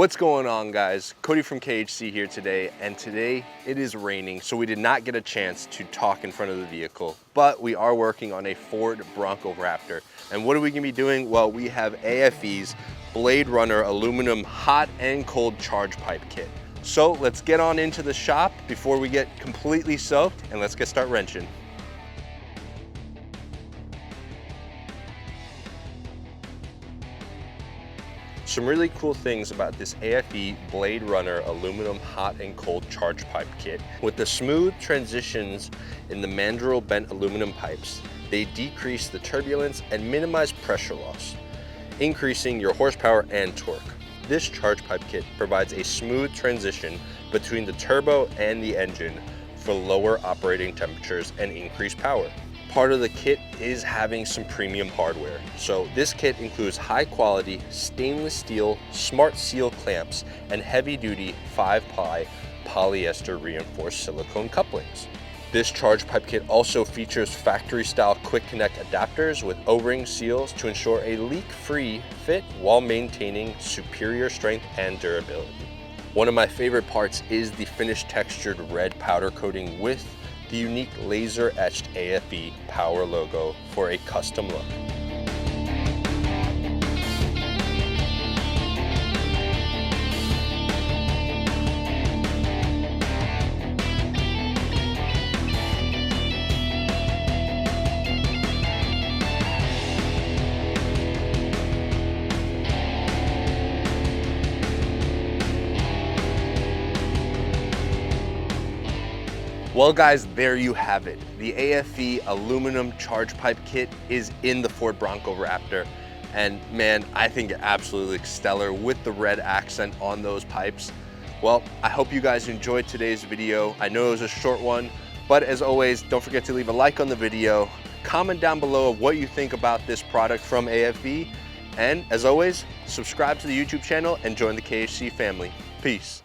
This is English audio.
What's going on, guys? Cody from KHC here today, and today it is raining, so we did not get a chance to talk in front of the vehicle, but we are working on a Ford Bronco Raptor. And what are we gonna be doing? Well, we have aFe's Bladerunner aluminum hot and cold charge pipe kit. So let's get on into the shop before we get completely soaked, and let's start wrenching. Some really cool things about this aFe Bladerunner aluminum hot and cold charge pipe kit. With the smooth transitions in the mandrel bent aluminum pipes, they decrease the turbulence and minimize pressure loss, increasing your horsepower and torque. This charge pipe kit provides a smooth transition between the turbo and the engine for lower operating temperatures and increased power. Part of the kit is having some premium hardware. So this kit includes high quality stainless steel smart seal clamps and heavy duty 5-ply polyester reinforced silicone couplings. This charge pipe kit also features factory style quick connect adapters with O-ring seals to ensure a leak-free fit while maintaining superior strength and durability. One of my favorite parts is the finished textured red powder coating with the unique laser etched aFe power logo for a custom look. Well guys, there you have it. The aFe aluminum charge pipe kit is in the Ford Bronco Raptor. And man, I think it absolutely looks stellar with the red accent on those pipes. Well, I hope you guys enjoyed today's video. I know it was a short one, but as always, don't forget to leave a like on the video. Comment down below of what you think about this product from aFe. And as always, subscribe to the YouTube channel and join the KHC family. Peace.